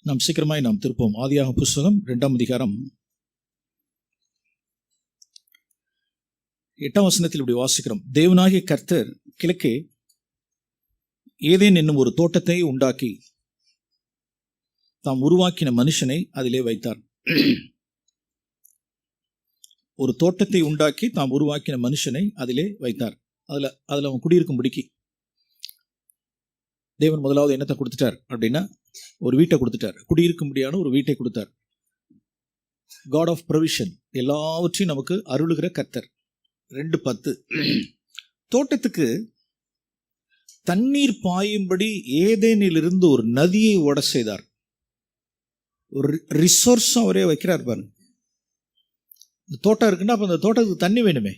நாம் சீக்கிரமாய் திருப்போம். ஆதியாகமம் புஸ்தகம் 2ஆம் அதிகாரம் 8ஆம் வசனத்தில் இப்படி வாசிக்கிறோம். தேவனாகிய கர்த்தர் கிழக்கே ஏதேன் என்னும் ஒரு தோட்டத்தை உண்டாக்கி தாம் உருவாக்கின மனுஷனை அதிலே வைத்தார். ஒரு தோட்டத்தை உண்டாக்கி தாம் உருவாக்கின மனுஷனை அதிலே வைத்தார். அதில் அவன் குடியிருக்கும்படிக்கு தேவன் முதலாவது என்னத்தை கொடுத்துட்டார் அப்படின்னா, ஒரு வீட்டை கொடுத்துட்டார். குடியிருக்கும்படியான ஒரு வீட்டை கொடுத்தார். காட் ஆஃப் ப்ரொவிஷன், எல்லாவற்றையும் நமக்கு அருளுகிற கர்த்தர். 2:10 தோட்டத்துக்கு தண்ணீர் பாயும்படி ஏதேனிலிருந்து ஒரு நதியை ஓட செய்தார். ஒரு ரிசோர்ஸும் அவரே வைக்கிறார் பாருங்க. இந்த தோட்டம் இருக்குன்னா அப்போ அந்த தோட்டத்துக்கு தண்ணி வேணுமே.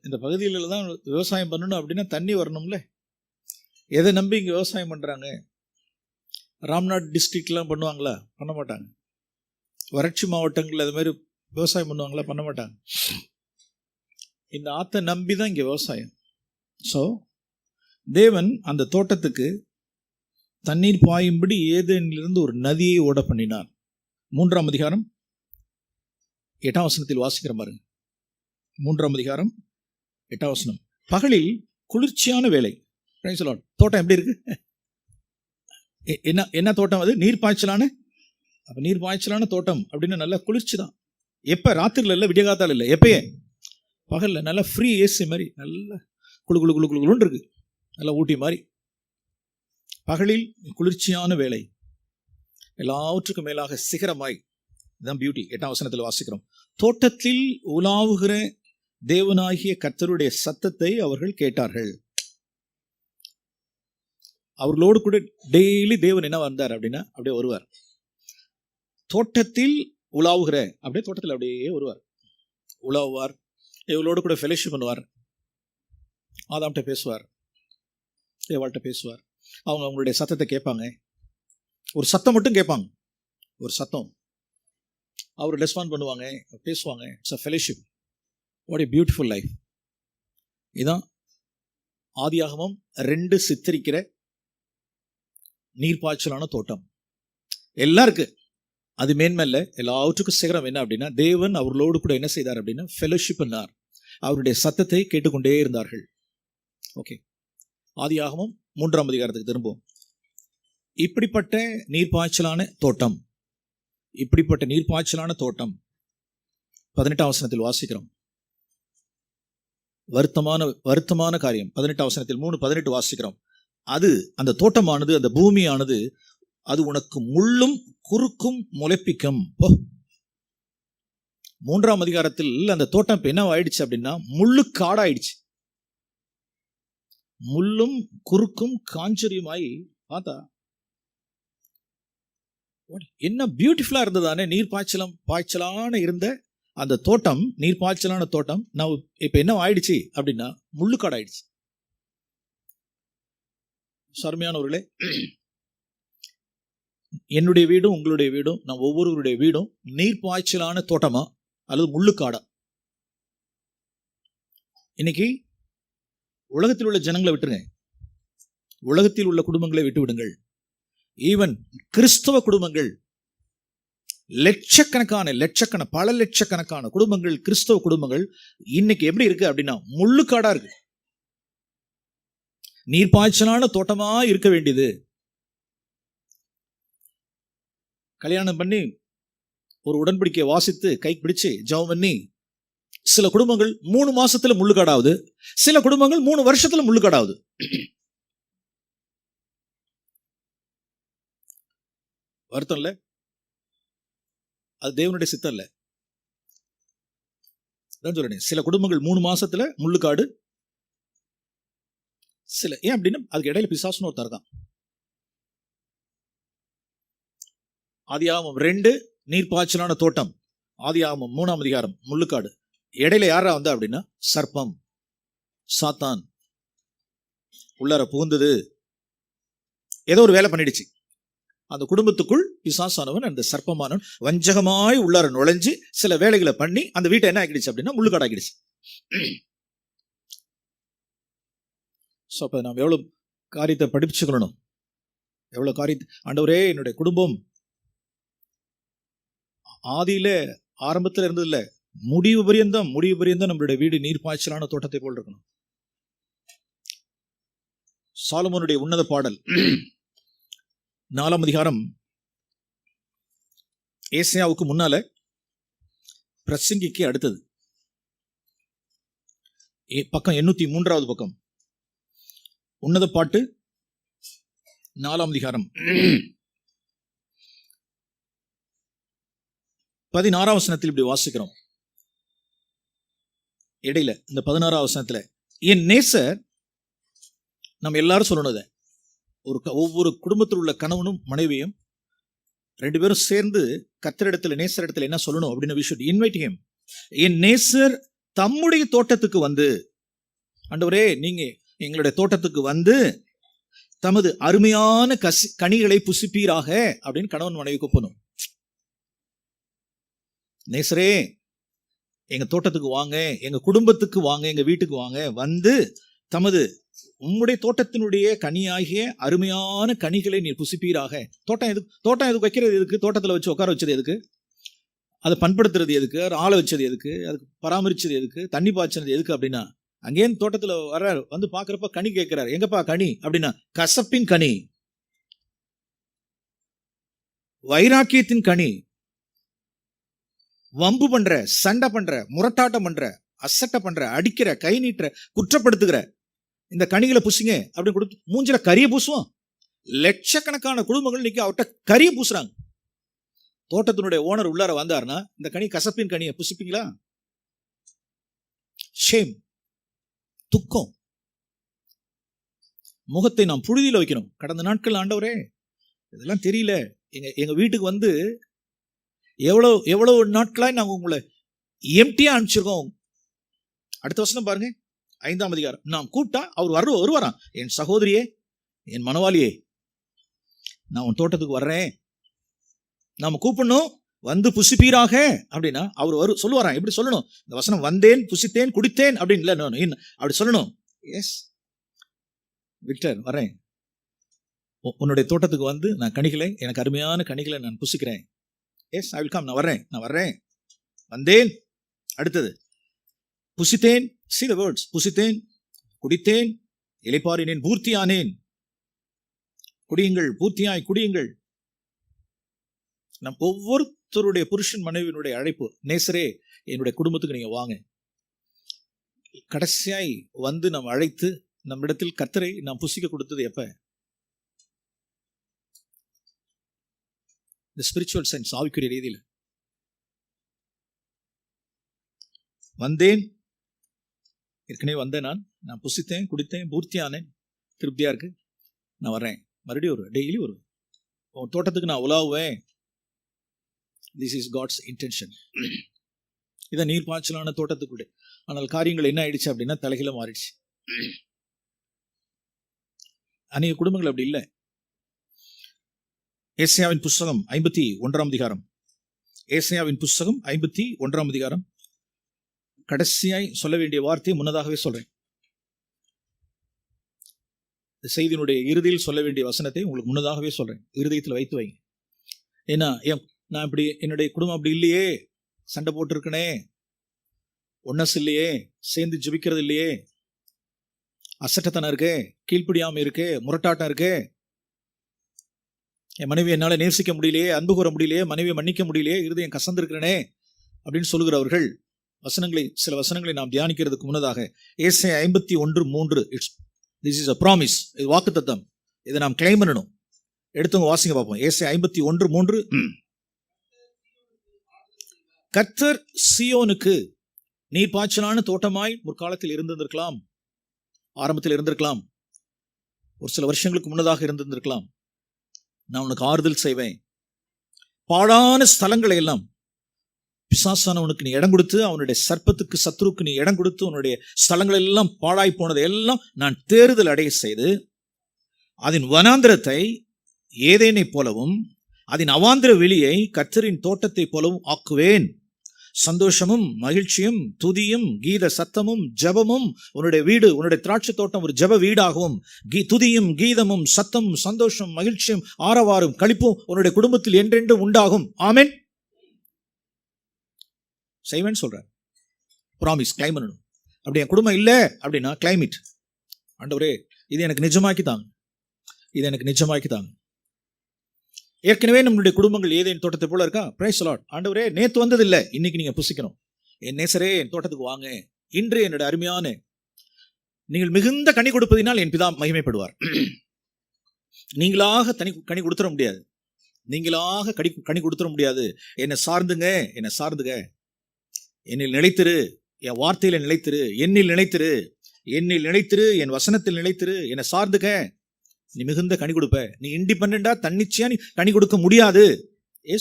இந்த பகுதிகளில் தான் விவசாயம் பண்ணணும் அப்படின்னா தண்ணி வரணும்ல. எதை நம்பி இங்கே விவசாயம் பண்ணுறாங்க? ராம்நாத் டிஸ்ட்ரிக்ட்லாம் பண்ணுவாங்களா? பண்ண மாட்டாங்க. வறட்சி மாவட்டங்களில் அது மாதிரி விவசாயம் பண்ணுவாங்களா? பண்ண மாட்டாங்க. இந்த ஆற்றை நம்பி தான் இங்கே விவசாயம். ஸோ தேவன் அந்த தோட்டத்துக்கு தண்ணீர் பாயும்படி ஏதேனிலிருந்து ஒரு நதியை ஓட பண்ணினார். 3ஆம் அதிகாரம் 8ஆம் வசனத்தில் வாசிக்கிற பாருங்க. 3ஆம் அதிகாரம் 8ஆம் வசனம். பகலில் குளிர்ச்சியான வேலை. தோட்டம் எப்படி இருக்கு? என்ன தோட்டம் அது? நீர் பாய்ச்சலான. அப்ப நீர் பாய்ச்சலான தோட்டம் அப்படின்னு நல்லா குளிர்ச்சி தான். எப்ப? ராத்திரில இல்லை, விடிய காத்தால் இல்லை, எப்பயே பகல்ல நல்லா ஃப்ரீ ஏசி மாதிரி நல்லா குளு குளு குளு குளுன்னு இருக்கு, நல்லா ஊட்டி மாதிரி. பகலில் குளிர்ச்சியான வேலை, எல்லாவற்றுக்கும் மேலாக சிகரமாய். இதுதான் பியூட்டி. 8ஆம் வசனத்தில் வாசிக்கிறோம். தோட்டத்தில் உலாவுகிற தேவனாகிய கர்த்தருடைய சத்தத்தை அவர்கள் கேட்டார்கள். அவர்களோடு கூட டெய்லி தேவன் என்ன வந்தார் அப்படின்னா, அப்படியே வருவார். தோட்டத்தில் உலாவுகிற, அப்படியே தோட்டத்தில் அப்படியே வருவார், உலாவுவார். இவங்களோடு கூட ஃபெலோஷிப் பண்ணுவார். ஆதாம்கிட்ட பேசுவார், ஏவாள்கிட்ட பேசுவார். அவங்களுடைய சத்தத்தை கேட்பாங்க. ஒரு சத்தம் மட்டும் கேட்பாங்க, ஒரு சத்தம். அவர் ரெஸ்பாண்ட் பண்ணுவாங்க, பேசுவாங்க. It's a fellowship. What a beautiful life. இதுதான் ஆதியாகமம் 2 சித்தரிக்கிற நீர்ப்பாய்ச்சலான தோட்டம். எல்லாம் இருக்கு, அது மேன்மல்ல. எல்லாவற்றுக்கும் சிகரம் என்ன அப்படின்னா, தேவன் அவர்களோடு கூட என்ன செய்தார் அப்படின்னா ஃபெலோஷிப் பண்ணார். அவருடைய சத்தத்தை கேட்டுக்கொண்டே இருந்தார்கள். ஓகே, ஆதியாகமம் 3ஆம் அதிகாரத்துக்கு திரும்புவோம். இப்படிப்பட்ட நீர்ப்பாய்ச்சலான தோட்டம், இப்படிப்பட்ட நீர்ப்பாய்ச்சலான தோட்டம் 18ஆம் வசனத்தில் வாசிக்கிறோம். வருத்தமான காரியம். 18ஆம் வசனத்தில் 3:18 வாசிக்கிறோம். அது, அந்த தோட்டமானது, அந்த பூமியானது, அது உனக்கு முள்ளும் குறுக்கும் முளைப்பிக்கும். 3ஆம் அதிகாரத்தில் அந்த தோட்டம் இப்ப என்ன ஆயிடுச்சு அப்படின்னா, முள்ளு காடாயிடுச்சு. முள்ளும் குறுக்கும் காஞ்சரியுமாய். பார்த்தா என்ன பியூட்டிஃபுல்லா இருந்ததானே. நீர் பாய்ச்சலான இருந்த அந்த தோட்டம், நீர் பாய்ச்சலான தோட்டம் நான் இப்ப என்ன ஆயிடுச்சு அப்படின்னா முள்ளுக்காடு ஆயிடுச்சு. அருமையானவர்களே, என்னுடைய வீடும் உங்களுடைய வீடும், நான் ஒவ்வொருவருடைய வீடும் நீர் பாய்ச்சலான தோட்டமா அல்லது முள்ளுக்காடா? இன்னைக்கு உலகத்தில் உள்ள ஜனங்களை விட்டுருங்க, உலகத்தில் உள்ள குடும்பங்களை விட்டு விடுங்கள். ஈவன் கிறிஸ்தவ குடும்பங்கள், பல லட்சக்கணக்கான குடும்பங்கள், கிறிஸ்தவ குடும்பங்கள் இன்னைக்கு எப்படி இருக்கு அப்படின்னா முள்ளுக்காடா இருக்கு. நீர்ப்பாய்ச்சலான தோட்டமா இருக்க வேண்டியது. கல்யாணம் பண்ணி ஒரு உடன்படிக்கையை வாசித்து கை பிடிச்சு ஜெபம் பண்ணி சில குடும்பங்கள் 3 மாசத்துல முள்ளுக்காடாவது, சில குடும்பங்கள் 3 வருஷத்துல முள்ளுக்காடாவது. வருத்தம் இல்ல? அது தேவனுடைய சித்தம் இல்ல. தான் சொல்றேன், சில குடும்பங்கள் 3 மாசத்துல முள்ளுக்காடு, சில ஏன் அப்படின்னா அதுக்கு இடையில பிசாசுன்னு ஒருத்தர் இருக்கான். ஆதியாகமம் 2 நீர்ப்பாய்ச்சலான தோட்டம், ஆதியாகமம் 3ஆம் அதிகாரம் முள்ளுக்காடு. இடையில யாரா வந்தா அப்படின்னா சர்ப்பம், சாத்தான் உள்ளார புகுந்தது, ஏதோ ஒரு வேலை பண்ணிடுச்சு. அந்த குடும்பத்துக்குள் பிசாசானவன், அந்த சர்ப்பமானவன் வஞ்சகமாய் உள்ளார நுழைஞ்சு சில வேலைகளை பண்ணி அந்த வீட்டை என்ன ஆகிடுச்சு அப்படின்னா முள்ளுக்காடாகிடுச்சு. ஸோ அப்போ நாம் எவ்வளோ காரியத்தை படிச்சுக்கணும். எவ்வளவு காரியம். ஆண்டவரே, என்னுடைய குடும்பம் ஆதியில ஆரம்பத்தில் இருந்தது இல்ல, முடிவு பரியந்தம் நம்மளுடைய வீடு நீர்ப்பாய்ச்சலான தோட்டத்தை போல் இருக்கணும். சாலமோனுடைய உன்னத பாடல் 4ஆம் அதிகாரம், ஏசாயாவுக்கு முன்னால பிரசங்கிக்கு அடுத்தது, பக்கம் 803வது பக்கம், உன்னத பாட்டு 4ஆம் அதிகாரம் 16ஆம் வசனத்தில் இப்படி வாசிக்கிறோம். இடையில இந்த 16ஆம் வசனத்துல, என் நேசர், நம்ம எல்லாரும் சொல்லணும், ஒவ்வொரு குடும்பத்தில் உள்ள கணவனும் மனைவியும் 2 பேரும் சேர்ந்து கர்த்தரிடத்துல, நேசரிடத்துல என்ன சொல்லணும் அப்படின்னு, we should invite him. என் நேசர் தம்முடைய தோட்டத்துக்கு வந்து, ஆண்டவரே நீங்க எங்களுடைய தோட்டத்துக்கு வந்து தமது அருமையான கனிகளை புசிப்பீராக அப்படின்னு கணவன் மனைவி கூப்பணும். நேசரே, எங்க தோட்டத்துக்கு வாங்க, எங்க குடும்பத்துக்கு வாங்க, எங்க வீட்டுக்கு வாங்க, வந்து தமது உம்முடைய தோட்டத்தினுடைய கனியாகிய அருமையான கனிகளை நீர் புசிப்பீராக. தோட்டம் எதுக்கு வைக்கிறது? எதுக்கு? தோட்டத்தில் வச்சு உட்கார வச்சது எதுக்கு? அதை பண்படுத்துறது எதுக்கு? ஆளை வச்சது எதுக்கு? அதுக்கு பராமரிச்சது எதுக்கு? தண்ணி பாய்ச்சது எதுக்கு? அப்படின்னா, அங்கேயும் தோட்டத்தில் வர்றாரு, வந்து பார்க்குறப்ப கனி கேட்கிறாரு. எங்கப்பா கனி அப்படின்னா, கசப்பின் கனி, வைராக்கியத்தின் கனி, வம்பு பண்ற, சண்டை பண்ற, முரட்டாட்டம் பண்ற, அசட்டை பண்ற, அடிக்கிற, கை நீட்டுற, குற்றப்படுத்துகிற இந்த கனிகளை புசிங்க அப்படின்னு கொடுத்து மூஞ்சில கரிய பூசுவோம். லட்சக்கணக்கான குடும்பங்கள் இன்னைக்கு அவர்கிட்ட கரிய பூசுறாங்க. தோட்டத்தினுடைய ஓனர் உள்ளார வந்தாருன்னா, இந்த கனி கசப்பின் கனியை புசிப்பீங்களா? ஷேம், துக்கம், முகத்தை நாம் புழுதியில வைக்கணும். கடந்த நாட்கள், ஆண்டவரே இதெல்லாம் தெரியல, எங்க வீட்டுக்கு வந்து எவ்வளவு நாட்களாய் நாங்க உங்களை எம்டியா அனுப்பிச்சிருக்கோம். அடுத்த வசனம் பாருங்க, 5ஆம் அதிகாரம், நாம் கூப்பிட்டா அவர் வருவாராம். என் சகோதரியே, என் மனவாளியே, நான் உன் தோட்டத்துக்கு வர்றேன், நாம கூப்பிடணும், வந்து புசிப்பீராக அப்படின்னா அவர் சொல்லுவாராம். எப்படி சொல்லணும் இந்த வசனம்? வந்தேன், புசித்தேன், குடித்தேன் அப்படின்னு இல்ல, அப்படி சொல்லணும். எஸ் விக்டர், வரேன், உன்னுடைய தோட்டத்துக்கு வந்து நான் கனிகளை, எனக்கு அருமையான கனிகளை நான் புசிக்கிறேன். எஸ், ஐ வில் கம், நான் வர்றேன், வந்தேன். அடுத்தது புசித்தேன், see the words, புசித்தேன், குடித்தேன், இளைப்பாறினேன், பூர்த்தியானேன். குடியுங்கள், பூர்த்தியாய் குடியுங்கள். நம் ஒவ்வொருத்தருடைய புருஷன் மனைவியினுடைய அழைப்பு, நேசரே என்னுடைய குடும்பத்துக்கு நீங்க வாங்க. கடைசியாய் வந்து நாம் அழைத்து நம்மிடத்தில் கர்த்தரை நாம் புசிக்க கொடுத்தது எப்ப? இந்த ஸ்பிரிச்சுவல் சென்ஸ், ஆவிக்குரிய ரீதியில். வந்தேன், ஏற்கனவே வந்தேன், நான் புசித்தேன், குடித்தேன், பூர்த்தியானேன், திருப்தியா இருக்கு, நான் வர்றேன், மறுபடியும் டெய்லி ஒரு தோட்டத்துக்கு நான் உலாவுவேன். This is God's intention. இதான் நீர் பாய்ச்சலான தோட்டத்துக்குள்ளே. ஆனால் காரியங்கள் என்ன ஆயிடுச்சு அப்படின்னா, தலைகீழ மாறிடுச்சு. அநேக குடும்பங்கள் அப்படி இல்லை. ஏசாயாவின் புஸ்தகம் 51ஆம் அதிகாரம், ஏசாயாவின் புஸ்தகம் 51ஆம் அதிகாரம், கடைசியாய் சொல்ல வேண்டிய வார்த்தையை முன்னதாகவே சொல்றேன். செய்தியினுடைய இறுதியில் சொல்ல வேண்டிய வசனத்தை உங்களுக்கு முன்னதாகவே சொல்றேன். இருதயத்தில் வைத்து வைங்க. ஏன்னா நான் இப்படி, என்னுடைய குடும்பம் அப்படி இல்லையே, சண்டை போட்டு இருக்கனே, ஒன்னஸ் இல்லையே, சேர்ந்து ஜெபிக்கிறது இல்லையே, அசட்டத்தனம் இருக்கு, கீழ்ப்படியாம இருக்கு, முரட்டாட்டம் இருக்கு, என் மனைவி என்னால் நேசிக்க முடியலையே, அன்பு கூற முடியலையே, மனைவியை மன்னிக்க முடியலையே, இருதயம் கசந்திருக்கிறனே அப்படின்னு சொல்லுகிறவர்கள் சில வசனங்களை நாம் தியானிக்கிறதுக்கு முன்னதாக ஏசாயா 51:3, திஸ் இஸ் a ப்ராமிஸ், இது வாக்குத்தத்தம், இதை நாம் கிளைம் பண்ணணும். எடுத்தவங்க வாசிங்க பார்ப்போம். ஏசாயா 51:3, கர்த்தர் சீயோனுக்கு நீர் பாய்ச்சலான தோட்டமாய் முற்காலத்தில் இருந்திருக்கலாம், ஆரம்பத்தில் இருந்திருக்கலாம், ஒரு சில வருஷங்களுக்கு முன்னதாக இருந்திருக்கலாம். நான் உனக்கு ஆறுதல் செய்வேன். பாழான ஸ்தலங்களை எல்லாம் பிசாசானவனுக்கு நீ இடம் கொடுத்து, அவனுடைய சர்ப்பத்துக்கு, சத்ருக்கு நீ இடம் கொடுத்து, உன்னுடைய ஸ்தலங்கள் எல்லாம் பாழாய் போனதை எல்லாம் நான் தேறுதல் அடைய செய்து, அதன் வனாந்திரத்தை ஏதேனை போலவும், அதன் அவாந்திர வெளியை கர்த்தரின் தோட்டத்தை போலவும் ஆக்குவேன். சந்தோஷமும் மகிழ்ச்சியும் துதியும் கீத சத்தமும் ஜெபமும். உன்னுடைய வீடு, உன்னுடைய திராட்சை தோட்டம் ஒரு ஜெப வீடாகவும், துதியும் கீதமும் சத்தமும் சந்தோஷம் மகிழ்ச்சியும் ஆரவாரும் களிப்பும் உன்னுடைய குடும்பத்தில் என்றென்று உண்டாகும். ஆமென். செய்வேன்னு சொல்றார். ப்ராமிஸ் கிளைம் பண்ணணும். அப்படி என் குடும்பம் இல்லை அப்படின்னா கிளைமிட். ஆண்டவரே இது எனக்கு நிஜமாக்கி தாங்க, இது எனக்கு நிஜமாக்கி தாங்க. ஏற்கனவே நம்மளுடைய குடும்பங்கள் ஏதேன் தோட்டத்தை போல இருக்கா? Praise the Lord. ஆண்டவரே நேத்து வந்தது இல்லை, இன்னைக்கு நீங்க புசிக்கணும். என் நேசரே என் தோட்டத்துக்கு வாங்க. இன்று என்னுடைய அருமையான நீங்கள் மிகுந்த கனி கொடுப்பதினால் என் பிதா மகிமைப்படுவார். நீங்களாக கனி கொடுத்துட முடியாது, நீங்களாக கனி கொடுத்துட முடியாது. என்னை சார்ந்துங்க, என்னை சார்ந்துங்க. என்னில் நிலைத்திரு, என் வார்த்தையில நிலைத்திரு, என்னில் நிலைத்திரு, என்னில் நிலைத்திரு, என் வசனத்தில் நிலைத்திரு, என்னை சார்ந்துக்க. நீ மிகுந்த கனி கொடுப்ப. நீ இண்டிபெண்டா தன்னிச்சையா நீ கனி கொடுக்க முடியாது.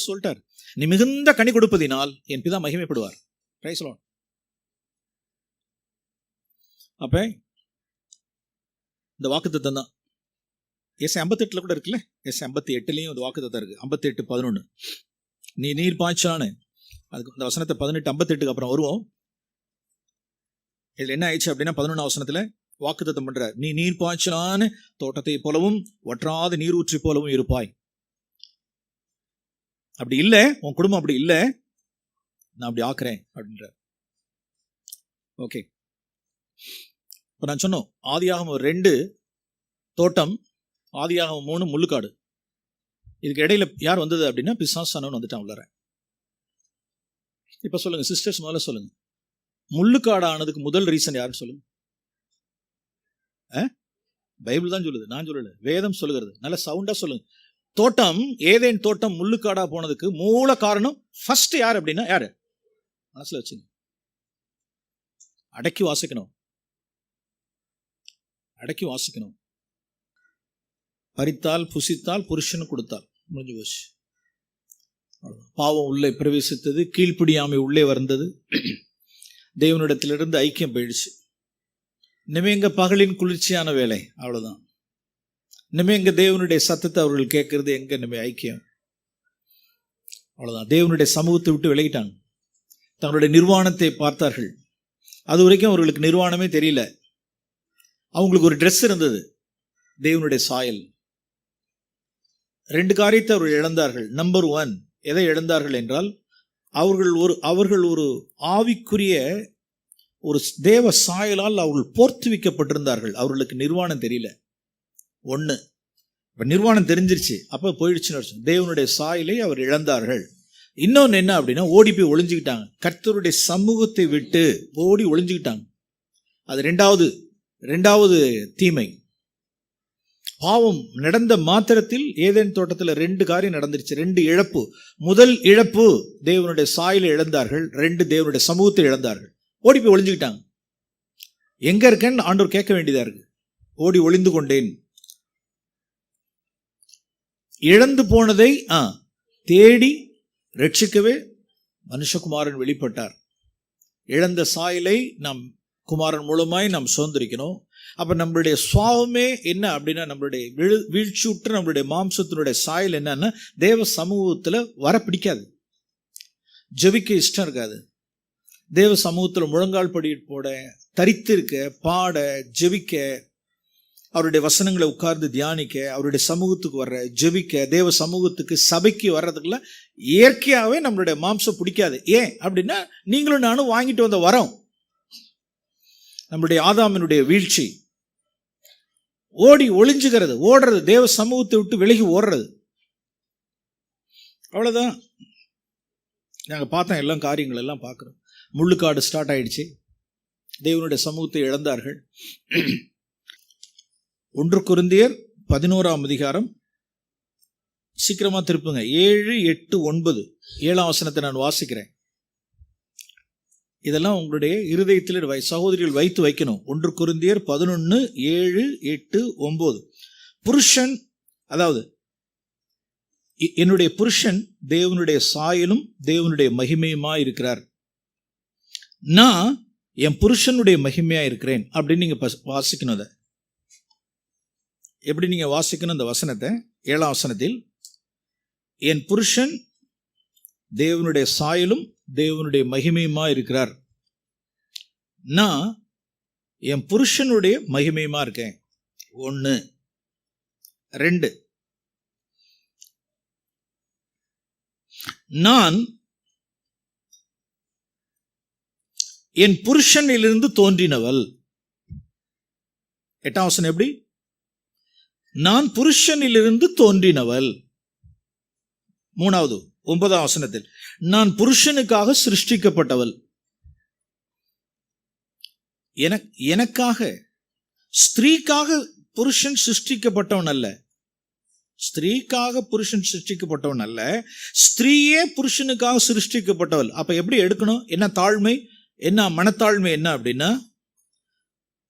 சொல்லிட்டார், நீ மிகுந்த கனி கொடுப்பதினால் என் பிதா மகிமைப்படுவார். Praise the Lord. அப்ப இந்த வாக்குத்தத்தம் தான் எஸ் 58 கூட இருக்குல்ல, எஸ் 58 இந்த வாக்குத்தத்தம் இருக்கு. 58:11 நீ நீர் பாய்ச்சானு. அதுக்கு இந்த வசனத்தை 18:58 அப்புறம் வருவோம். இதுல என்ன ஆயிடுச்சு அப்படின்னா 11 வசனத்துல வாக்குத்தத்தம் பண்றார். நீ நீர் பாய்ச்சலான தோட்டத்தை போலவும் வற்றாத நீரூற்றி போலவும் இருப்பாய். அப்படி இல்லை, உன் குடும்பம் அப்படி இல்லை, நான் அப்படி ஆக்குறேன் அப்படின்ற. ஓகே, இப்ப நான் சொன்னோம் ஆதியாகமம் 2 தோட்டம், ஆதியாகமம் 3 முள்ளுக்காடு. இதுக்கு இடையில யார் வந்தது அப்படின்னா பிசாசானவன் வந்துட்டான் உள்ளார. இப்ப சொல்லுங்க சிஸ்டர்ஸ், முதல்ல சொல்லுங்க, முள்ளுக்காடு ஆனதுக்கு முதல் ரீசன் யாருன்னு சொல்லுங்க. பைபிள் தான் சொல்லுது, நான் சொல்லல, வேதம் சொல்லுகிறது. நல்ல சவுண்டா சொல்லுங்க. தோட்டம், ஏதேன் தோட்டம் முள்ளுக்காடா போனதுக்கு மூல காரணம் ஃபர்ஸ்ட் யார் அப்படின்னா யாரு? மனசுல வச்சுங்க, அடக்கி வாசிக்கணும், அடக்கி வாசிக்கணும். பறித்தால் புசித்தால் புருஷனு கொடுத்தால் முடிஞ்சு போச்சு. பாவம் உள்ளே பிரவேசித்தது, கீழ்ப்பிடியாமை உள்ளே வந்தது, தேவனிடத்திலிருந்து ஐக்கியம் போயிடுச்சு. இனிமே எங்க பகலின் குளிர்ச்சியான வேலை, அவ்வளவுதான். இனிமே எங்க தேவனுடைய சத்தத்தை அவர்கள் கேட்கறது, எங்க இனிமே ஐக்கியம், அவ்வளவுதான். தேவனுடைய சமூகத்தை விட்டு விலகிட்டாங்க, தங்களுடைய நிர்வாணத்தை பார்த்தார்கள். அது வரைக்கும் அவர்களுக்கு நிர்வாணமே தெரியல. அவங்களுக்கு ஒரு ட்ரெஸ் இருந்தது, தேவனுடைய சாயல். 2 காரியத்தை அவர்கள் இழந்தார்கள். நம்பர் 1, எதை இழந்தார்கள் என்றால் அவர்கள் ஒரு ஆவிக்குரிய ஒரு தேவ சாயலால் அவர்கள் போர்த்துவிக்கப்பட்டிருந்தார்கள். அவர்களுக்கு நிர்வாணம் தெரியல. 1, இப்ப நிர்வாணம் தெரிஞ்சிருச்சு, அப்ப போயிடுச்சுன்னு தேவனுடைய சாயலை அவர் இழந்தார்கள். இன்னொன்னு என்ன அப்படின்னா ஓடி போய் ஒளிஞ்சுக்கிட்டாங்க, கர்த்தருடைய சமூகத்தை விட்டு ஓடி ஒளிஞ்சுக்கிட்டாங்க. அது ரெண்டாவது தீமை. பாவம் நடந்த மாத்திரத்தில் ஏதேன் தோட்டத்தில் 2 காரியம் நடந்துருச்சு, 2 இழப்பு. முதல் இழப்பு தேவனுடைய சாயலை இழந்தார்கள், 2 தேவனுடைய சமூகத்தை இழந்தார்கள், ஓடி போய் ஒளிஞ்சுக்கிட்டாங்க. எங்க இருக்கேன்னு ஆண்டவர் கேட்க வேண்டியதா இருக்கு. ஓடி ஒளிந்து கொண்டேன். இழந்து போனதை தேடி ரட்சிக்கவே மனுஷகுமாரன் வெளிப்பட்டார். இழந்த சாயலை நாம் குமாரன் மூலமாய் நாம் சுதந்திரிக்கணும். அப்ப நம்மளுடைய சுவாவமே என்ன அப்படின்னா, நம்மளுடைய வீழ்ச்சியுற்ற நம்மளுடைய மாம்சத்தினுடைய சாயல் என்னன்னா, தேவ சமூகத்துல வர பிடிக்காது, ஜெபிக்க இஷ்டம் இருக்காது. தேவ சமூகத்தில் முழங்கால் படி போட, தரித்திருக்க, பாட, ஜெபிக்க, அவருடைய வசனங்களை உட்கார்ந்து தியானிக்க, அவருடைய சமூகத்துக்கு வர்ற, ஜெபிக்க, தேவ சமூகத்துக்கு சபைக்கு வர்றதுக்குள்ள இயற்கையாகவே நம்மளுடைய மாம்சம் பிடிக்காது. ஏன் அப்படின்னா, நீங்களும் நானும் வாங்கிட்டு வந்த வரோம், நம்மளுடைய ஆதாமினுடைய வீழ்ச்சி. ஓடி ஒளிஞ்சுகிறது, ஓடுறது, தேவ சமூகத்தை விட்டு விலகி ஓடுறது, அவ்வளவுதான். நாங்கள் பார்த்தோம், எல்லாம் காரியங்கள் எல்லாம் பார்க்குறோம். முள்ளுக்காடு ஸ்டார்ட் ஆயிடுச்சு, தேவனுடைய சமூகத்தை இழந்தார்கள். 1 கொரிந்தியர் 11ஆம் அதிகாரம், சீக்கிரமா திருப்புங்க, 7, 8, 9, 7ஆம் வசனத்தை நான் வாசிக்கிறேன். இதெல்லாம் உங்களுடைய இருதயத்தில் சகோதரிகள் வைத்து வைக்கணும். 1 கொரிந்தியர் 11, 7, 8, 9. புருஷன், அதாவது என்னுடைய புருஷன் தேவனுடைய சாயலும் தேவனுடைய மகிமையுமா இருக்கிறார், நான் என் புருஷனுடைய மகிமையா இருக்கிறேன் அப்படின்னு நீங்க வாசிக்கணும். அதை எப்படி நீங்க வாசிக்கணும்? அந்த வசனத்தை 7ஆம் வசனத்தில், என் புருஷன் தேவனுடைய சாயலும் தேவனுடைய மகிமையுமா இருக்கிறார். நான் என் புருஷனுடைய மகிமையுமா இருக்கேன். 1. 2, நான் என் புருஷனிலிருந்து தோன்றினவள். 8ஆம் வசனம் எப்படி? நான் புருஷனிலிருந்து தோன்றினவள். 3வது 9ஆம் வசனத்தில் நான் புருஷனுக்காக சிருஷ்டிக்கப்பட்டவள். எனக்காக, ஸ்திரீக்காக புருஷன் சிருஷ்டிக்கப்பட்டவன் அல்ல. ஸ்திரீக்காக புருஷன் சிருஷ்டிக்கப்பட்டவன் அல்ல, ஸ்திரீயே புருஷனுக்காக சிருஷ்டிக்கப்பட்டவள். அப்ப எப்படி எடுக்கணும்? என்ன தாழ்மை, என்ன மனத்தாழ்மை என்ன அப்படின்னா,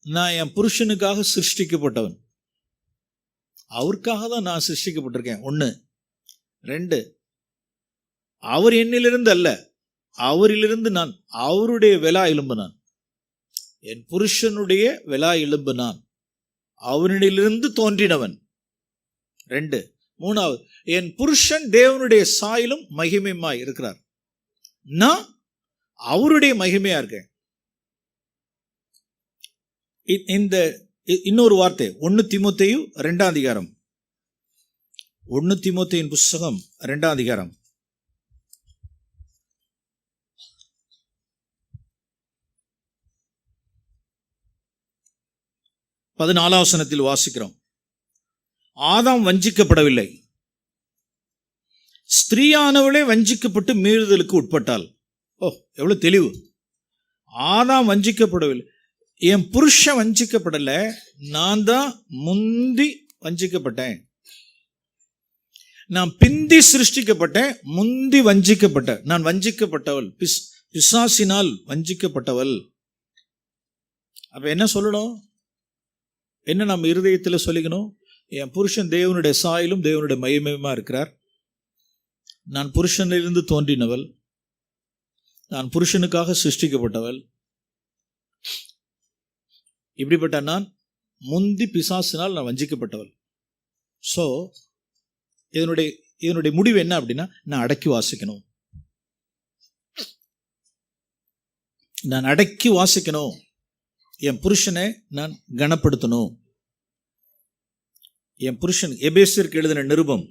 நான் என் புருஷனுக்காக சிருஷ்டிக்கப்பட்டவன், அவருக்காக தான் நான் சிருஷ்டிக்கப்பட்டிருக்கேன். 1. 2, அவர் என்னிலிருந்து அல்ல, அவரிலிருந்து நான், அவருடைய விலா எலும்பு நான், என் புருஷனுடைய விலா எலும்பு நான், அவனிலிருந்து தோன்றினவன். 2. 3வது, என் புருஷன் தேவனுடைய சாயலும் மகிமையுமாய் இருக்கிறார், நான் அவருடைய மகிமையா இருக்கேன். இந்த இன்னொரு வார்த்தை 1 தீமோத்தேயு 2ஆம் அதிகாரம், 1 தீமோத்தேயின் புஸ்தகம் 2ஆம் அதிகாரம் 14ஆம் வசனத்தில் வாசிக்கிறோம். ஆதாம் வஞ்சிக்கப்படவில்லை, ஸ்திரீயானவளே வஞ்சிக்கப்பட்டு மீறுதலுக்கு உட்பட்டாள். எவ்வளவு தெளிவு! ஆதாம் வஞ்சிக்கப்படவில்லை, என் புருஷன் வஞ்சிக்கப்படல, நான் தான் முந்தி வஞ்சிக்கப்பட்டேன். நான் பிந்தி சிருஷ்டிக்கப்பட்டேன், முந்தி வஞ்சிக்கப்பட்டேன். நான் வஞ்சிக்கப்பட்டவள், பிசாசினால் வஞ்சிக்கப்பட்டவள். அப்ப என்ன சொல்லணும்? என்ன நம்ம இருதயத்தில் சொல்லிக்கணும்? என் புருஷன் தேவனுடைய சாயலும் தேவனுடைய மகிமையுமா இருக்கிறார், நான் புருஷனிலிருந்து தோன்றினவள், நான் புருஷனுக்காக சிருஷ்டிக்கப்பட்டவள். இப்படிப்பட்ட நான் முந்தி பிசாசினால் நான் வஞ்சிக்கப்பட்டவள். ஸோ இதனுடைய முடிவு என்ன அப்படின்னா, நான் அடக்கி வாசிக்கணும், நான் அடக்கி வாசிக்கணும், என் புருஷனை நான் கனப்படுத்தணும். என் புருஷன், எபேசியருக்கு எழுதின நிருபம்,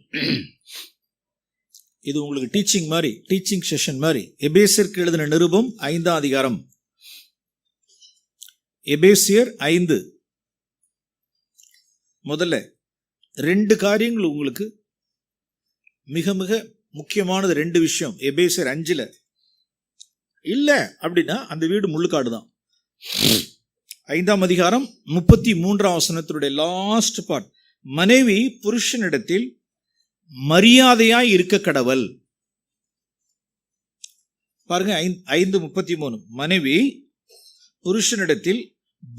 இது உங்களுக்கு டீச்சிங் மாதிரி, டீச்சிங் செஷன் மாதிரி. எபேசியருக்கு எழுதின நிருபம் 5ஆம் அதிகாரம், எபேசியர் 5. முதல்ல 2 காரியங்கள் உங்களுக்கு மிக மிக முக்கியமானது. 2 விஷயம் எபேசியர் 5ல் இல்லை அப்படின்னா அந்த வீடு முள்ளுக்காடு தான். 5ஆம் அதிகாரம் 33ஆம் வசனத்தினுடைய லாஸ்ட் பார்ட், மனைவி புருஷனிடத்தில் மரியாதையாய் இருக்க கடவள். பாருங்க, 5:33, மனைவி புருஷனிடத்தில்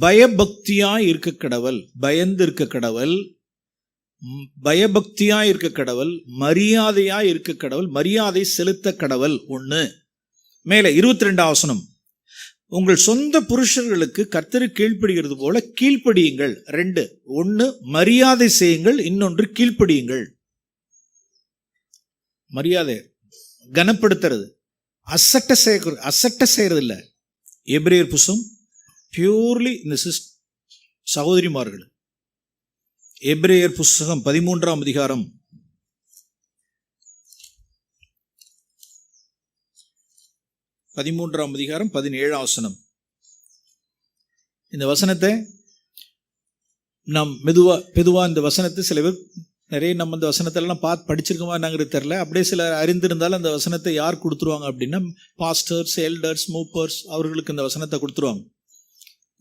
பயபக்தியாய் இருக்க கடவள், பயந்து இருக்க கடவள், பயபக்தியாய் இருக்க கடவள், மரியாதையாய் இருக்க கடவள், மரியாதை செலுத்த கடவள். 1. மேலே 22ஆம் வசனம், உங்கள் சொந்த புருஷர்களுக்கு கர்த்தருக்கு கீழ்ப்படுகிறது போல கீழ்ப்படியுங்கள். 2. 1 மரியாதை செய்யுங்கள், இன்னொன்று கீழ்ப்படியுங்கள். மரியாதை கனப்படுத்துறது, அசட்ட செய்யறது இல்லை. எபிரேயர் புஸ்தகம் பியூர்லி இந்த சகோதரிமார்கள், எபிரேயர் புஸ்தகம் 13ஆம் அதிகாரம் 17ஆம் வசனம். இந்த வசனத்தை நாம் மெதுவா இந்த வசனத்தை சில பேர் நிறைய நம்ம இந்த வசனத்தெல்லாம் பார்த்து படிச்சிருக்கோமா நாங்கள் தெரில. அப்படியே சில அறிந்திருந்தாலும் அந்த வசனத்தை யார் கொடுத்துருவாங்க அப்படின்னா, பாஸ்டர்ஸ், எல்டர்ஸ், மூப்பர்ஸ், அவர்களுக்கு இந்த வசனத்தை கொடுத்துருவாங்க.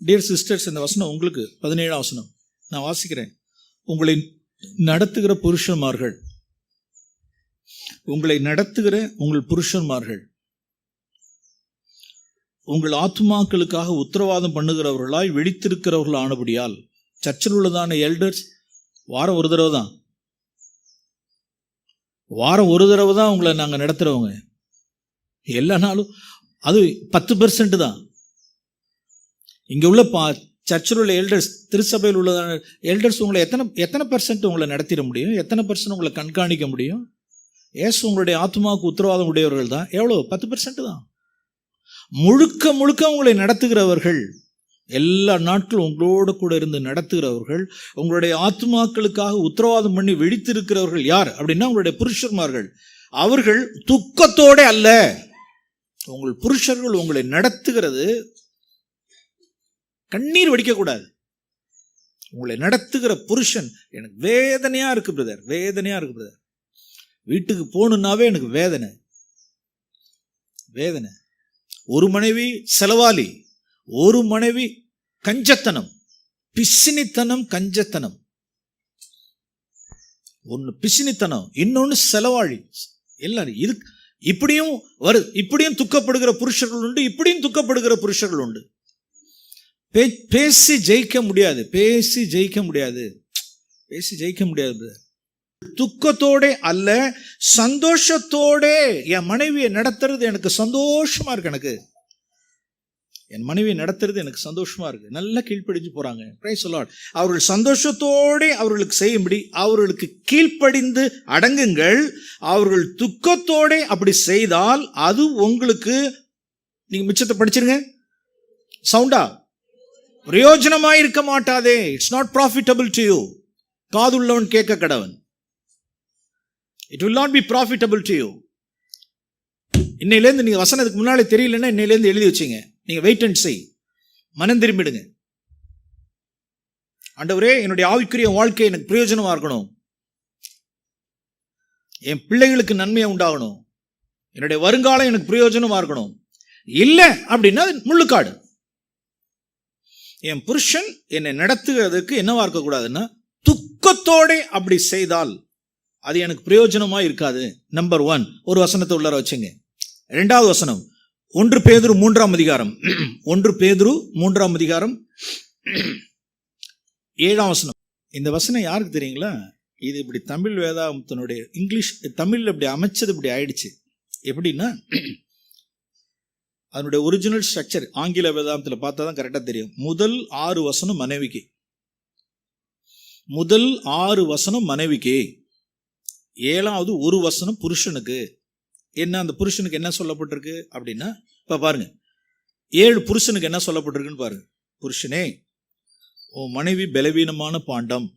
டியர் சிஸ்டர்ஸ், இந்த வசனம் உங்களுக்கு 17ஆம் வசனம் நான் வாசிக்கிறேன். உங்களை நடத்துகிற புருஷன்மார்கள், உங்களை நடத்துகிற உங்கள் புருஷன்மார்கள் உங்கள் ஆத்துமாக்களுக்காக உத்தரவாதம் பண்ணுகிறவர்களாய் விழித்திருக்கிறவர்கள் ஆனபடியால். சர்ச்சில் உள்ளதான எல்டர்ஸ் வாரம் ஒரு தடவை தான் உங்களை நாங்கள் நடத்துகிறவங்க. எல்லா நாளும் அது 10% தான். இங்கே உள்ள சர்ச்சில் உள்ள எல்டர்ஸ், திருச்சபையில் உள்ளதான எல்டர்ஸ் உங்களை எத்தனை % உங்களை நடத்திட முடியும்? எத்தனை % உங்களை கண்காணிக்க முடியும்? ஏசு உங்களுடைய ஆத்மாவுக்கு உத்தரவாதம் உடையவர்கள் தான். எவ்வளோ? 10% தான். முழுக்க முழுக்க உங்களை நடத்துகிறவர்கள், எல்லா நாட்களும் உங்களோட கூட இருந்து நடத்துகிறவர்கள், உங்களுடைய ஆத்துமாக்களுக்காக உத்தரவாதம் பண்ணி விழித்திருக்கிறவர்கள் யார் அப்படின்னா உங்களுடைய புருஷர்மார்கள். அவர்கள் துக்கத்தோட அல்ல. உங்கள் புருஷர்கள் உங்களை நடத்துகிறது கண்ணீர் வடிக்கக்கூடாது. உங்களை நடத்துகிற புருஷன், எனக்கு வேதனையா இருக்கு பிரதர், வேதனையா இருக்கு பிரதர், வீட்டுக்கு போகணுன்னாவே எனக்கு வேதனை வேதனை. ஒரு மனைவி செலவாளி, ஒரு மனைவி கஞ்சத்தனம், பிசினித்தனம், கஞ்சத்தனம். ஒன்னு பிசினித்தனம், இன்னொன்னு செலவாளி. எல்லாரும் இது இப்படியும் வருது. இப்படியும் துக்கப்படுகிற புருஷர்கள் உண்டு, இப்படியும் துக்கப்படுகிற புருஷர்கள் உண்டு. பேசி ஜெயிக்க முடியாது, பேசி ஜெயிக்க முடியாது, பேசி ஜெயிக்க முடியாது. துக்கத்தோட அல்ல, சந்தோஷத்தோட என் மனைவியை நடத்துறது எனக்கு சந்தோஷமா இருக்கு. எனக்கு என் மனைவியை நடத்துறது எனக்கு சந்தோஷமா இருக்கு. நல்லா கீழ்ப்படிஞ்சு போறாங்க. Praise the Lord. அவர்கள் சந்தோஷத்தோட அவர்களுக்கு செய்யும்படி அவர்களுக்கு கீழ்ப்படிந்து அடங்குங்கள். அவர்கள் துக்கத்தோட அப்படி செய்தால் அது உங்களுக்கு, நீங்க மிச்சத்தை படிச்சிருங்க சவுண்டா, பிரயோஜனமாய் இருக்க மாட்டாதே. It's not profitable to you. காதுள்ளவன் கேட்க கடவன். It will not be profitable to you. இன்னையிலேருந்து நீங்க வசனத்துக்கு முன்னாலே தெரியலன்னா இன்னையிலேருந்து எழுதி வச்சிங்க. நீங்க வெயிட் அண்ட் செய், மனம் திரும்பிடுங்க. ஆண்டவரே, என்னுடைய ஆவிக்குரிய வாழ்க்கை எனக்கு பிரயோஜனமா இருக்கணும், என் பிள்ளைகளுக்கு நன்மையா உண்டாகணும், என்னுடைய வருங்காலம் எனக்கு பிரயோஜனமா இருக்கணும். இல்லை அப்படின்னா முள்ளுக்காடு. என் புருஷன் என்னை நடத்துகிறதுக்கு என்னவா இருக்கக்கூடாதுன்னா துக்கத்தோட அப்படி செய்தால் அது எனக்கு பிரயோஜனமா இருக்காது. நம்பர் 1, ஒரு வசனத்தை உள்ளார வச்சுங்க. 2வது வசனம் 1 பேதுரு 3ஆம் அதிகாரம், 1 பேதுரு 3ஆம் அதிகாரம் 7ஆம் வசனம். இந்த வசனம் யாருக்கு தெரியுங்களா? இது இப்படி தமிழ் வேதாகமத்தினுடைய இங்கிலீஷ் தமிழ்ல இப்படி அமைச்சது இப்படி ஆயிடுச்சு. எப்படின்னா அதனுடைய ஒரிஜினல் ஸ்ட்ரக்சர் ஆங்கில வேதாகமத்தில் பார்த்தா தான் கரெக்டாக தெரியும். முதல் 6 வசனம் மனைவிக்கு, முதல் 6 வசனம் மனைவிக்கு, 7வது ஒரு வசனம் புருஷனுக்கு. என்ன அந்த புருஷனுக்கு என்ன சொல்லப்பட்டிருக்கு அப்படின்னா, இப்போ பாருங்க 7 புருஷனுக்கு என்ன சொல்லப்பட்டிருக்குன்னு பாருங்க. புருஷனே, உன் மனைவி பலவீனமான பாண்டம்,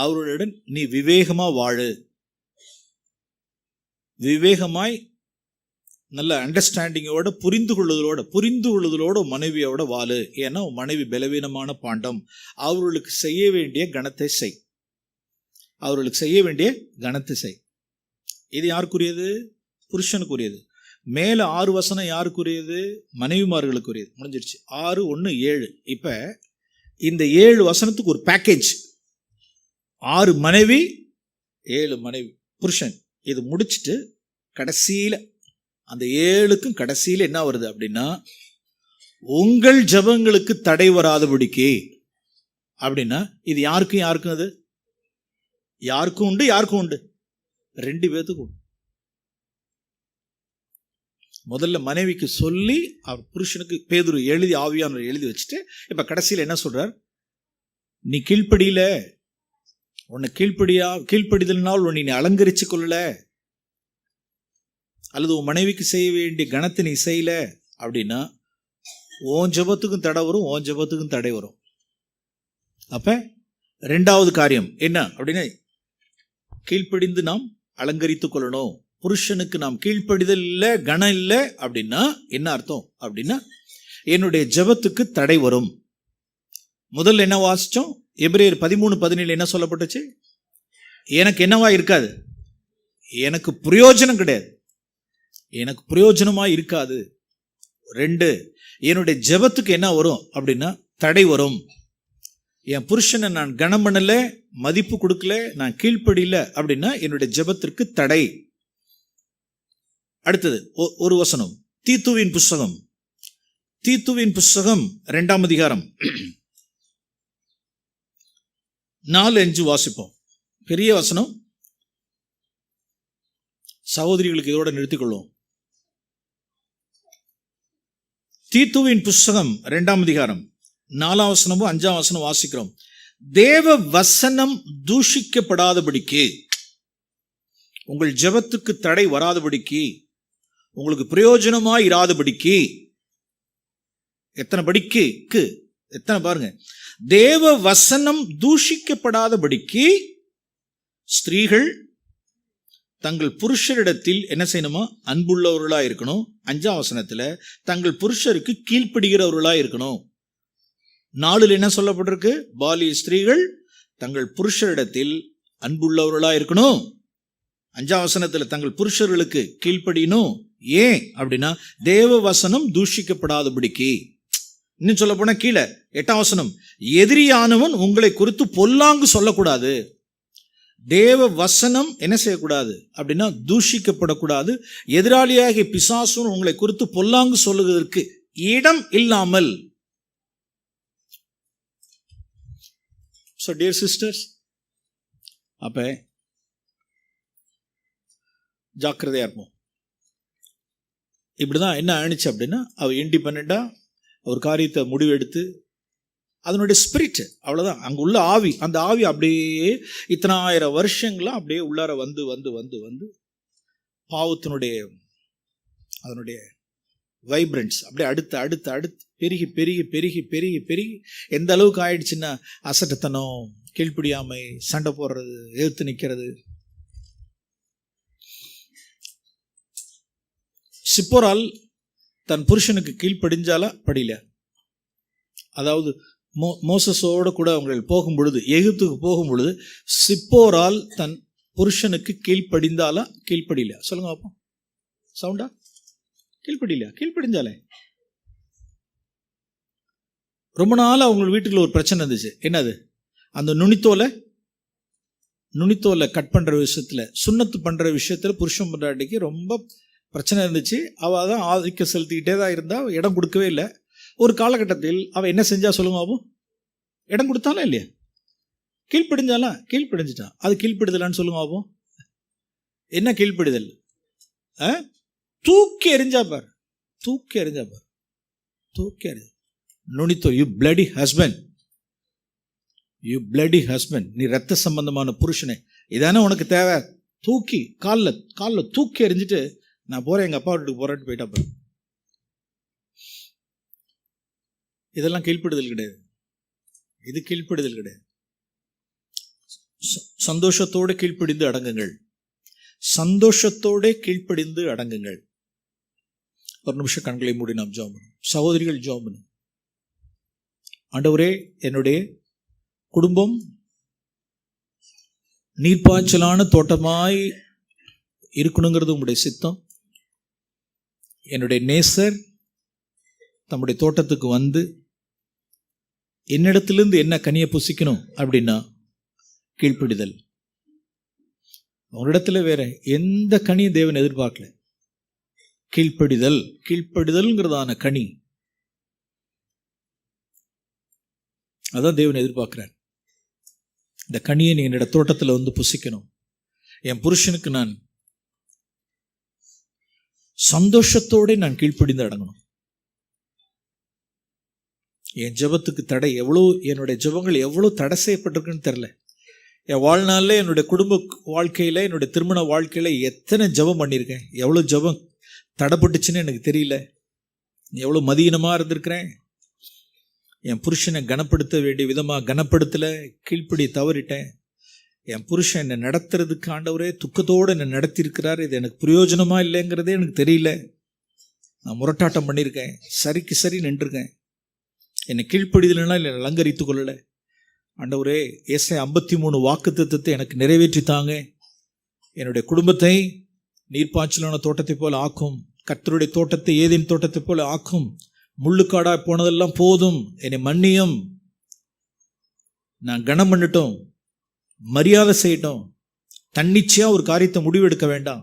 அவர்களுடன் நீ விவேகமா வாழு, விவேகமாய் நல்ல அண்டர்ஸ்டாண்டிங்கோட புரிந்து கொள்ளுதலோட மனைவியோட வாழு. ஏன்னா உன் மனைவி பலவீனமான பாண்டம், அவர்களுக்கு செய்ய வேண்டிய கணத்தை செய், அவர்களுக்கு செய்ய வேண்டிய கணத்தை செய். இது யாருக்குரியது? புருஷனுக்குரியது. மேல 6 வசனம் யாருக்குரியது? மனைவிமார்களுக்குரியது. முடிஞ்சிருச்சு. 6, 1, 7. இப்ப இந்த 7 வசனத்துக்கு ஒரு பேக்கேஜ். 6 மனைவி, 7 மனைவி, புருஷன். இது முடிச்சுட்டு கடைசியில அந்த 7க்கும் கடைசியில என்ன வருது அப்படின்னா, உங்கள் ஜெபங்களுக்கு தடை வராதபடிக்கு. அப்படின்னா இது யாருக்கும் அது யாருக்கும் உண்டு, யாருக்கும் உண்டு, 2 பேத்துக்கும் உண்டு. முதல்ல மனைவிக்கு சொல்லி அவர் புருஷனுக்கு பேதுரு எழுதி, ஆவியானவர் எழுதி வச்சுட்டு இப்ப கடைசியில் என்ன சொல்றார்? நீ கீழ்ப்படியில, உன்னை கீழ்ப்படிதல்னால் உன்னை நீ அலங்கரிச்சு கொள்ளல, அல்லது உன் மனைவிக்கு செய்ய வேண்டிய கணத்தை நீ செய்யல அப்படின்னா உன் ஜெபத்துக்கும் தடை வரும், உன் ஜெபத்துக்கும் தடை வரும். அப்ப 2வது காரியம் என்ன அப்படின்னா, கீழ்ப்படிந்து நாம் அலங்கரித்துக் கொள்ளணும். புருஷனுக்கு நாம் கீழ்ப்படிதல் இல்லை, கணம் இல்லை அப்படின்னா என்ன அர்த்தம் அப்படின்னா, என்னுடைய ஜெபத்துக்கு தடை வரும். முதல்ல என்ன வாசிச்சோம்? எபிரேயர் 13:17 என்ன சொல்லப்பட்டுச்சு? எனக்கு என்னவா இருக்காது, எனக்கு பிரயோஜனம் கிடையாது, எனக்கு பிரயோஜனமா இருக்காது. 2, என்னுடைய ஜெபத்துக்கு என்ன வரும் அப்படின்னா தடை வரும். என் புருஷனை நான் கனம் பண்ணல, மதிப்பு கொடுக்கல, நான் கீழ்ப்படியில அப்படின்னா என்னுடைய ஜெபத்திற்கு தடை. அடுத்தது ஒரு வசனம், தீத்துவின் புஸ்தகம் 2ஆம் அதிகாரம் 4-5 வாசிப்போம். பெரிய வசனம், சகோதரிகளுக்கு இதோட நிறுத்திக் கொள்வோம். தீத்துவின் புஸ்தகம் 2ஆம் அதிகாரம் 4ஆம் வசனமும் 5ஆம் வசனம் வாசிக்கிறோம். தேவ வசனம் தூஷிக்கப்படாதபடிக்கு, உங்கள் ஜெபத்துக்கு தடை வராதபடிக்கு உங்களுக்கு பிரயோஜனமாய் இராதபடிக்கு. எத்தனை படிக்கு எத்தனை பாருங்க, தேவ வசனம் தூஷிக்கப்படாதபடிக்கு ஸ்திரீகள் தங்கள் புருஷரிடத்தில் என்ன செய்யணுமா, அன்புள்ளவர்களா இருக்கணும். 5ஆம் வசனத்துல தங்கள் புருஷருக்கு கீழ்ப்படுகிறவர்களா இருக்கணும். 4 என்ன சொல்லப்பட்டிருக்கு, பாலிய ஸ்திரீகள் தங்கள் புருஷரிடத்தில் அன்புள்ளவர்களா இருக்கணும். 5ஆம் வசனத்துல தங்கள் புருஷர்களுக்கு கீழ்ப்படியணும். ஏன் அப்படின்னா தேவ வசனம் தூஷிக்கப்படாதபடிக்கு. இன்னும் சொல்ல போனா கீழே 8ஆம் வசனம், எதிரியானவன் உங்களை குறித்து பொல்லாங்கு சொல்லக்கூடாது. தேவ வசனம் என்ன செய்யக்கூடாது அப்படின்னா தூஷிக்கப்படக்கூடாது. எதிராளியாகிய பிசாசும் உங்களை குறித்து பொல்லாங்கு சொல்லுவதற்கு இடம் இல்லாமல். So dear sisters, அப்ப ஜாக்கிரதையா இருப்போம். இப்படிதான் என்ன ஆணிச்சு அப்படின்னா, அவ இண்டிபெண்டா ஒரு காரியத்தை முடிவெடுத்து அதனுடைய ஸ்பிரிட் அவ்வளவுதான். அங்க உள்ள ஆவி, அந்த ஆவி அப்படியே இத்தனாயிரம் வருஷங்களா அப்படியே உள்ளார வந்து வந்து வந்து வந்து பாவத்தினுடைய அதனுடைய வைப்ரன்ஸ் அப்படியே அடுத்து அடுத்து அடுத்து பெருகி பெருகி பெருகி பெருகி பெருகி எந்த அளவுக்கு ஆயிடுச்சுன்னா, அசட்டத்தனம், கீழ்ப்படியாமை, சண்டை போடுறது, எதிர்த்து நிற்கிறது. சிப்போரால் தன் புருஷனுக்கு கீழ்ப்படிஞ்சாலா படியில, அதாவது மோசஸோடு கூட அவங்க போகும் பொழுது, எகிப்துக்கு போகும் பொழுது சிப்போரால் தன் புருஷனுக்கு கீழ்ப்படிந்தாலா கீழ்ப்படியில? சொல்லுங்க பார்ப்போம். சவுண்டா? கீழ்ப்படியில, கீழ்ப்படிஞ்சாலே. ரொம்ப நாள் அவங்க வீட்டுக்குள்ள ஒரு பிரச்சனை இருந்துச்சு. என்னது? அந்த நுனித்தோலை கட் பண்ற விஷயத்துல, சுண்ணத்து பண்ற விஷயத்துல புருஷன் பொண்டாட்டிக்கு ரொம்ப பிரச்சனை இருந்துச்சு. அவள் தான் ஆதிக்கம் செலுத்திக்கிட்டே தான் இருந்தா, இடம் கொடுக்கவே இல்லை. ஒரு காலகட்டத்தில் அவள் என்ன செஞ்சா சொல்லுங்க பாபு? இடம் கொடுத்தாலும் இல்லையா? கீழ்ப்படிஞ்சாலா? கீழ்ப்படிஞ்சிட்டான். அது கீழ்ப்படிதலான்னு சொல்லுங்க பாபு. என்ன கீழ்ப்படிதல்? தூக்கி எறிஞ்சா பார், தூக்கி எறிஞ்சா பார், தூக்கி எறிஞ்ச. நுனித்தோ, you bloody husband, you bloody husband, நீ ரத்த சம்பந்தமான புருஷனே, இதானே உனக்கு தேவை? தூக்கி காலில் தூக்கி எறிஞ்சிட்டு நான் போறேன், எங்க அப்பா வீட்டுக்கு போறேன்னு போயிட்டா பாரு. இதெல்லாம் கீழ்ப்படுதல் கிடையாது. இது கீழ்ப்படுதல் கிடையாது. சந்தோஷத்தோடு கீழ்ப்படிந்து அடங்குங்கள். சந்தோஷத்தோட கீழ்ப்படிந்து அடங்குங்கள். ஒரு நிமிஷம் கண்களை மூடி நாம் ஜெபம் பண்ணுவோம். சகோதரிகள் ஜெபம் பண்ணுவோம். ஆண்டவரே, என்னுடைய குடும்பம் நீர்ப்பாய்ச்சலான தோட்டமாய் இருக்கணுங்கிறது உங்களுடைய சித்தம். என்னுடைய நேசர் தம்முடைய தோட்டத்துக்கு வந்து என்னிடத்திலிருந்து என்ன கனியை புசிக்கணும் அப்படின்னா கீழ்ப்படிதல். அவரிடத்துல வேற எந்த கனியும் தேவன் எதிர்பார்க்கல. கீழ்ப்படிதல், கீழ்ப்படிதல்ங்கிறதான கனி அதான் தேவன் எதிர்பார்க்கிறார். இந்த கனியை நீ என்னோட தோட்டத்தில் வந்து புசிக்கணும். என் புருஷனுக்கு நான் சந்தோஷத்தோட நான் கீழ்ப்படிந்து அடங்கணும். என் ஜெபத்துக்கு தடை எவ்வளோ, என்னுடைய ஜெபங்கள் எவ்வளோ தடை செய்யப்பட்டிருக்குன்னு தெரில. என் வாழ்நாளில் என்னுடைய குடும்ப வாழ்க்கையில், என்னுடைய திருமண வாழ்க்கையில் எத்தனை ஜெபம் பண்ணியிருக்கேன், எவ்வளோ ஜெபம் தடைப்பட்டுச்சுன்னு எனக்கு தெரியல. எவ்வளோ மதியீனமாக இருந்திருக்கிறேன். என் புருஷனை கனப்படுத்த வேண்டிய விதமாக கனப்படுத்தலை, கீழ்ப்படி தவறிட்டேன். என் புருஷன் என்னை நடத்துறதுக்கு ஆண்டவரே துக்கத்தோடு என்னை நடத்தியிருக்கிறார். இது எனக்கு பிரயோஜனமாக இல்லைங்கிறதே எனக்கு தெரியல. நான் முரட்டாட்டம் பண்ணியிருக்கேன், சரிக்கு சரி நின்றுருக்கேன். என்னை கீழ்ப்படிதலைன்னா என்னை அலங்கரித்து கொள்ளலை. ஆண்டவரே, ஏசாயா 53 வாக்குத்தத்தத்தை எனக்கு நிறைவேற்றித்தாங்க. என்னுடைய குடும்பத்தை நீர்ப்பாய்ச்சலான தோட்டத்தை போல ஆக்கும். கர்த்தருடைய தோட்டத்தை ஏதேன் தோட்டத்தை போல ஆக்கும். முள்ளுக்காடா போனதெல்லாம் போதும், என்னை மன்னியும். நான் கனம் பண்ணட்டும், மரியாதை செய்யட்டும். தன்னிச்சையா ஒரு காரியத்தை முடிவெடுக்க வேண்டாம்.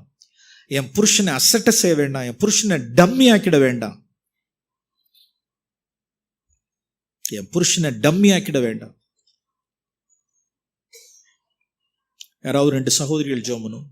என் புருஷனை அசட்டை செய்ய வேண்டாம். என் புருஷனை டம்மி ஆக்கிட வேண்டாம். என் புருஷனை டம்மி ஆக்கிட வேண்டாம். யாராவது 2 சகோதரிகள் ஜெபம் பண்ணும்.